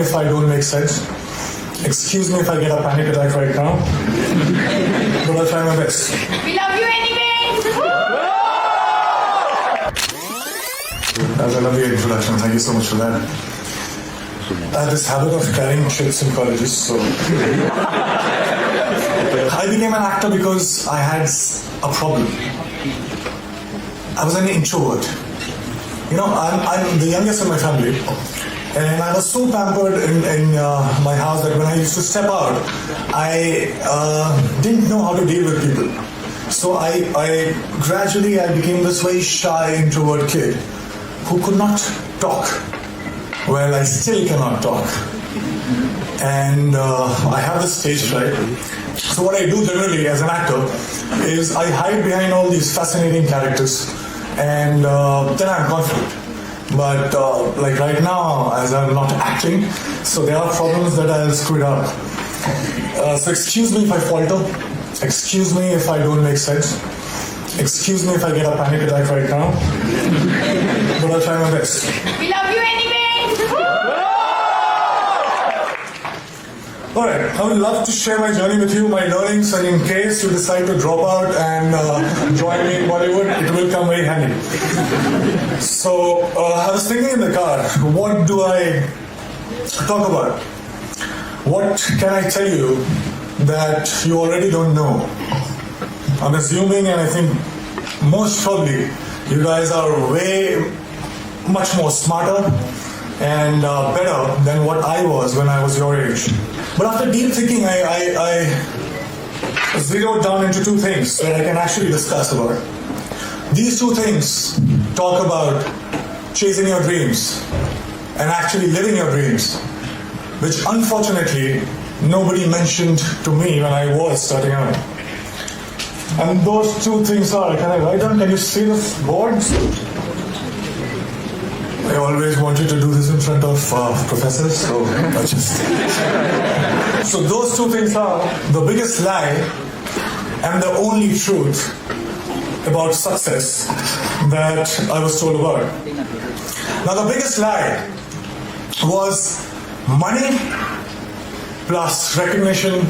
If I don't make sense. Excuse me if I get a panic attack right now. But I'll try my best. We love you anyway! That's a lovely introduction. Thank you so much for that. I have this habit of carrying trips in colleges, so... I became an actor because I had a problem. I was an introvert. You know, I'm the youngest in my family. And I was so pampered in my house that when I used to step out, I didn't know how to deal with people. So I gradually became this very shy, introvert kid who could not talk. Well, I still cannot talk. And I have this stage fright. So what I do generally as an actor is I hide behind all these fascinating characters and then I'm confident. But like right now, as I'm not acting, so there are problems that I'll screw it up. So excuse me if I falter. Excuse me if I don't make sense. Excuse me if I get a panic attack right now. But I'll try my best. We love you anyway! Alright, I would love to share my journey with you, my learnings, and in case you decide to drop out and join me in Bollywood, it will come very handy. So, I was thinking in the car, what do I talk about? What can I tell you that you already don't know? I'm assuming, and I think most probably, you guys are way much more smarter and better than what I was when I was your age. But after deep thinking, I zeroed down into two things that I can actually discuss about. These two things talk about chasing your dreams and actually living your dreams, which unfortunately nobody mentioned to me when I was starting out. And those two things are, can I write down? Can you see this board? I always wanted to do this in front of professors, so I just... So those two things are the biggest lie and the only truth about success that I was told about. Now the biggest lie was money plus recognition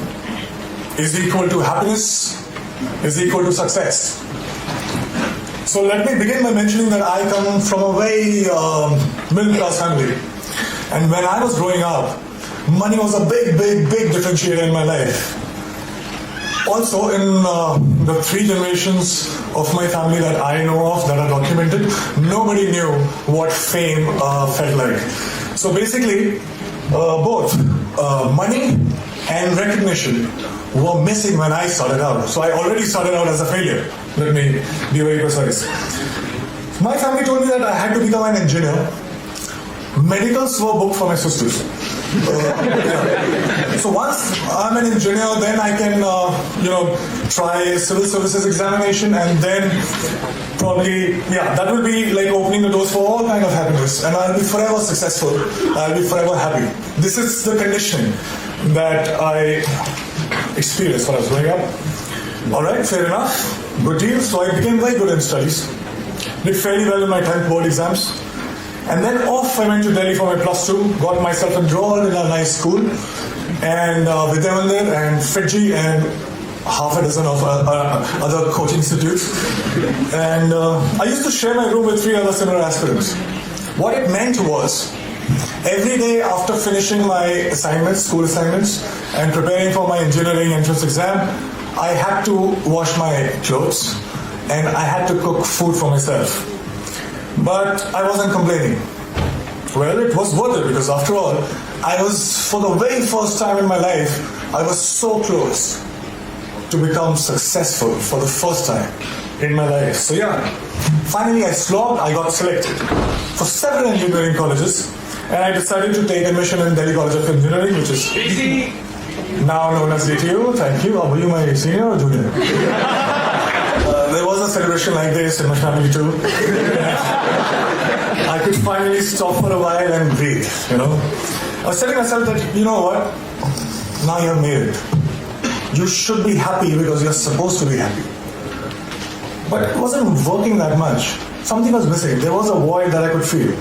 is equal to happiness, is equal to success. So let me begin by mentioning that I come from a very middle-class family. And when I was growing up, money was a big differentiator in my life. Also, in the 3 generations of my family that I know of, that are documented, nobody knew what fame felt like. So basically, both money and recognition were missing when I started out. So I already started out as a failure. Let me be very precise. My family told me that I had to become an engineer. Medicals were booked for my sisters. So once I'm an engineer, then I can, try civil services examination, and then probably, that will be like opening the doors for all kind of happiness, and I'll be forever successful. I'll be forever happy. This is the conditioning that I experienced when I was growing up. All right, fair enough. Good deal. So I became very good in studies. Did fairly well in my 10th board exams. And then off I went to Delhi for my +2, got myself enrolled in a nice school, and Vidyamandir and Fiji and half a dozen of other coaching institutes. And I used to share my room with 3 other similar aspirants. What it meant was, every day after finishing my assignments, school assignments, and preparing for my engineering entrance exam, I had to wash my clothes and I had to cook food for myself. But I wasn't complaining. Well, it was worth it because after all, I was, for the very first time in my life, I was so close to become successful for the first time in my life. So finally I slogged, I got selected for several engineering colleges, and I decided to take admission in Delhi College of Engineering, which is now known as DTU. Thank you. Were you my senior or junior? There was a celebration like this in my family too. I could finally stop for a while and breathe, I was telling myself that, you know what? Now you've made it. You should be happy because you're supposed to be happy. But it wasn't working that much. Something was missing. There was a void that I could feel.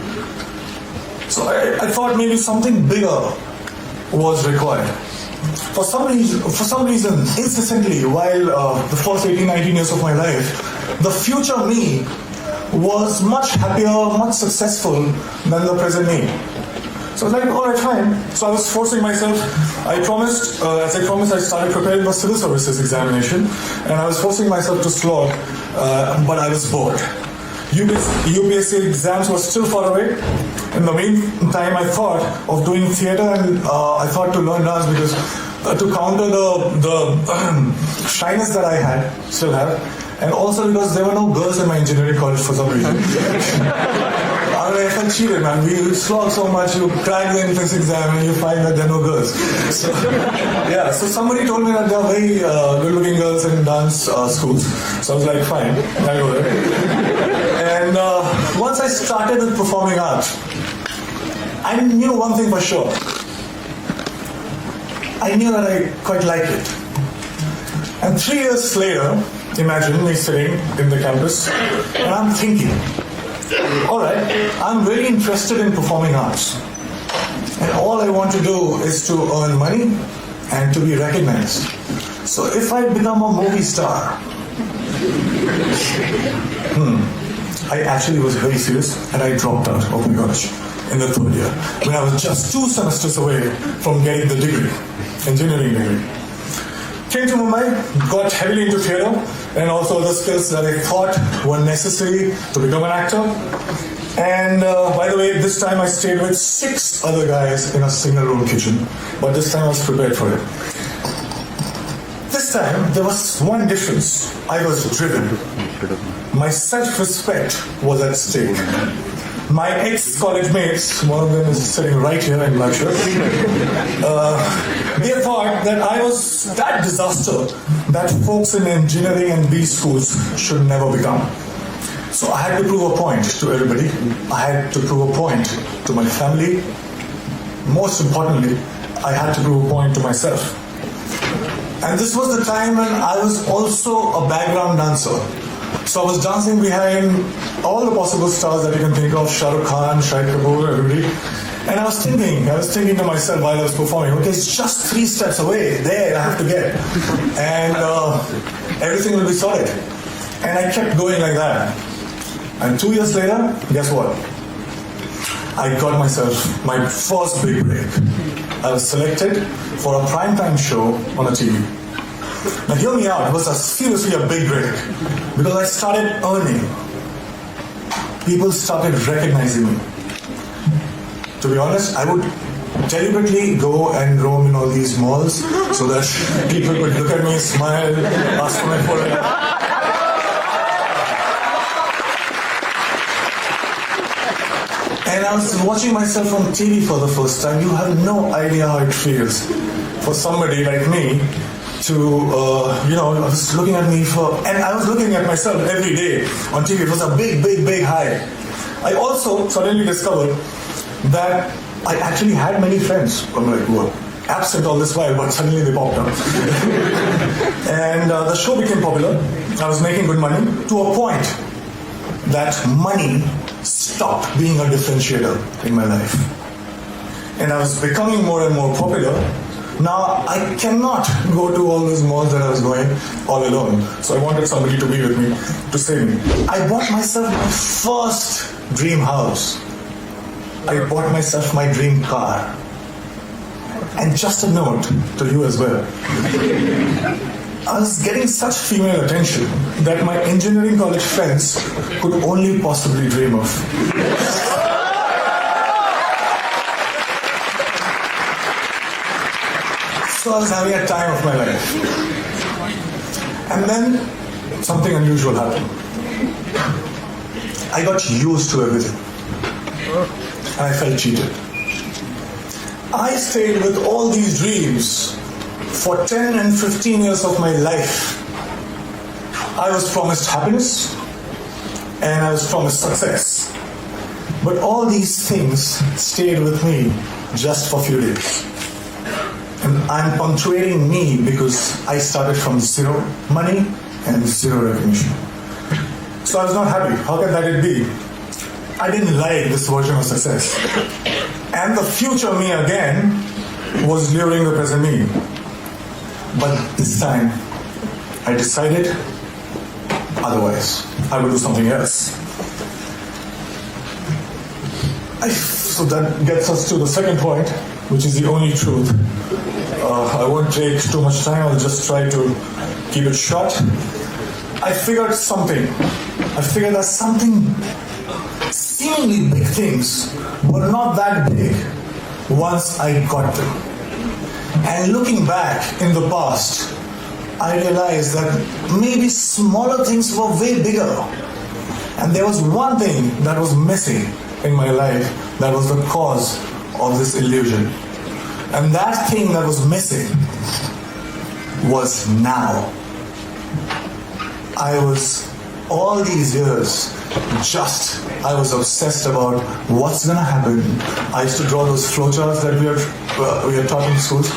So I thought maybe something bigger was required. For some reason, incessantly, while the first 18, 19 years of my life, the future me was much happier, much successful than the present me. So I was like, all right, fine. So I was forcing myself. I promised, as I promised, I started preparing for civil services examination, and I was forcing myself to slog, but I was bored. UPSC exams were still far away. In the meantime, I thought of doing theatre, and I thought to learn dance because to counter the shyness that I still have, and also because there were no girls in my engineering college for some reason. I felt cheated, man. We slog so much, you crack the entrance exam and you find that there are no girls. So somebody told me that there are very good-looking girls in dance schools. So I was like, fine, I'll go there. And once I started with performing arts, I knew one thing for sure. I knew that I quite liked it. And 3 years later, imagine me sitting in the campus, and I'm thinking, all right, I'm very interested in performing arts. And all I want to do is to earn money and to be recognized. So if I become a movie star, I actually was very serious and I dropped out of my college in the third year when I was just 2 semesters away from getting the degree, engineering degree. Came to Mumbai, got heavily into theatre and also other skills that I thought were necessary to become an actor. And by the way, this time I stayed with 6 other guys in a single-room kitchen, but this time I was prepared for it. This time there was one difference. I was driven. My self-respect was at stake. My ex-college mates, one of them is sitting right here in my shirt, they thought that I was that disaster that folks in engineering and B schools should never become. So I had to prove a point to everybody. I had to prove a point to my family. Most importantly, I had to prove a point to myself. And this was the time when I was also a background dancer. So I was dancing behind all the possible stars that you can think of, Shah Rukh Khan, Shahid Kapoor, everybody. And I was thinking to myself while I was performing, okay, it's just 3 steps away, there I have to get. And everything will be sorted. And I kept going like that. And 2 years later, guess what? I got myself my first big break. I was selected for a primetime show on a TV. Now hear me out, it was seriously a big break because I started earning. People started recognizing me. To be honest, I would deliberately go and roam in all these malls so that people would look at me, smile, ask for my photo. And I was watching myself on TV for the first time. You have no idea how it feels for somebody like me to, I was looking at me and I was looking at myself every day on TV. It was a big, big, big high. I also suddenly discovered that I actually had many friends. I'm like, who absent all this while, but suddenly they popped up. And the show became popular. I was making good money to a point that money stopped being a differentiator in my life. And I was becoming more and more popular. Now, I cannot go to all those malls that I was going all alone. So I wanted somebody to be with me, to save me. I bought myself my first dream house. I bought myself my dream car. And just a note to you as well. I was getting such female attention that my engineering college friends could only possibly dream of. So I was having a time of my life. And then something unusual happened. I got used to everything. And I felt cheated. I stayed with all these dreams for 10 and 15 years of my life. I was promised happiness and I was promised success. But all these things stayed with me just for a few days. And I'm punctuating me because I started from 0 money and 0 recognition. So I was not happy. How can that it be? I didn't like this version of success. And the future me again was luring the present me. But this time, I decided otherwise. I would do something else. So that gets us to the second point, which is the only truth. I won't take too much time, I'll just try to keep it short. I figured that something seemingly big things were not that big once I got them. And looking back in the past, I realized that maybe smaller things were way bigger. And there was one thing that was missing in my life that was the cause of this illusion. And that thing that was missing was now. I was, all these years, I was obsessed about what's gonna happen. I used to draw those flowcharts that we are taught in schools.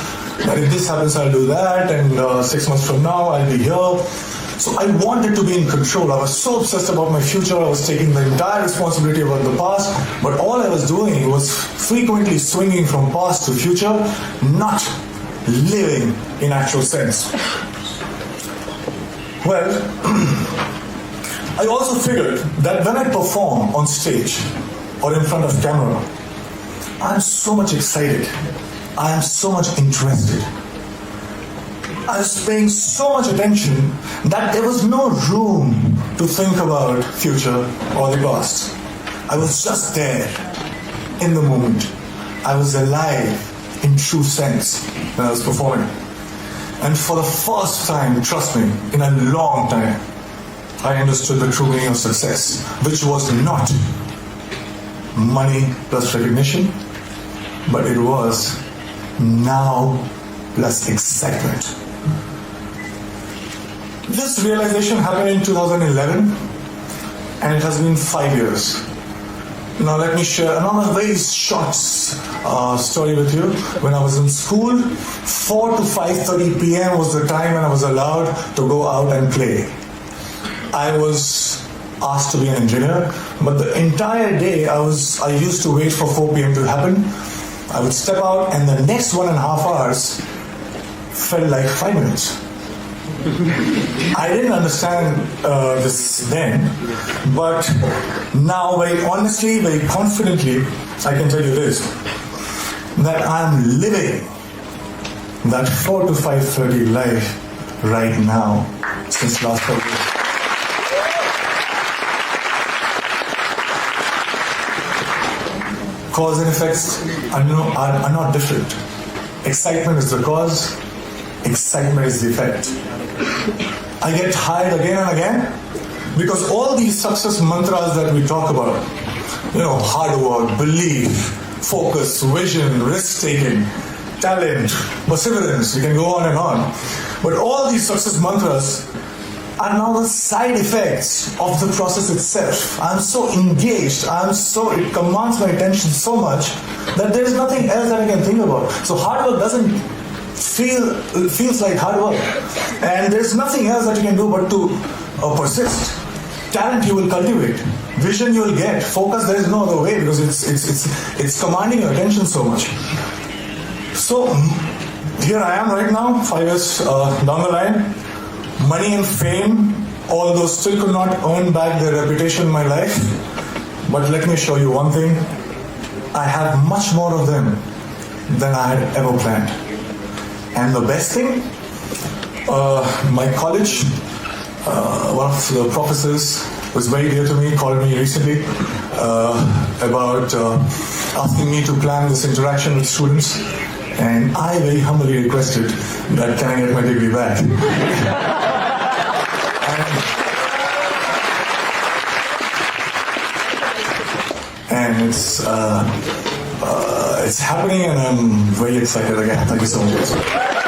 That if this happens, I'll do that, and 6 months from now, I'll be here. So I wanted to be in control. I was so obsessed about my future. I was taking the entire responsibility about the past. But all I was doing was frequently swinging from past to future, not living in actual sense. Well, I also figured that when I perform on stage or in front of camera, I'm so much excited. I am so much interested. I was paying so much attention that there was no room to think about future or the past. I was just there in the moment. I was alive in true sense when I was performing. And for the first time, trust me, in a long time, I understood the true meaning of success, which was not money plus recognition, but it was now plus excitement. This realization happened in 2011, and it has been 5 years. Now let me share another very short story with you. When I was in school, 4 to 5:30 p.m. was the time when I was allowed to go out and play. I was asked to be an engineer, but the entire day I used to wait for 4 p.m. to happen. I would step out, and the next 1.5 hours felt like 5 minutes. I didn't understand this then, but now very honestly, very confidently, I can tell you this, that I'm living that 4 to 5:30 life right now since last February. Cause and effects are not different. Excitement is the cause, excitement is the effect. I get tired again and again because all these success mantras that we talk about, hard work, belief, focus, vision, risk-taking, talent, perseverance, you can go on and on. But all these success mantras are now the side effects of the process itself. I'm so engaged, it commands my attention so much that there is nothing else that I can think about. So hard work feels like hard work. And there's nothing else that you can do but to persist. Talent you will cultivate. Vision you will get. Focus there is no other way because it's commanding your attention so much. So here I am right now, 5 years down the line. Money and fame, although still could not earn back their reputation in my life. But let me show you one thing. I have much more of them than I had ever planned. And the best thing, my college, one of the professors was very dear to me, called me recently about asking me to plan this interaction with students. And I very humbly requested that can I get my degree back? and it's happening, and I'm very excited again. Thank you so much.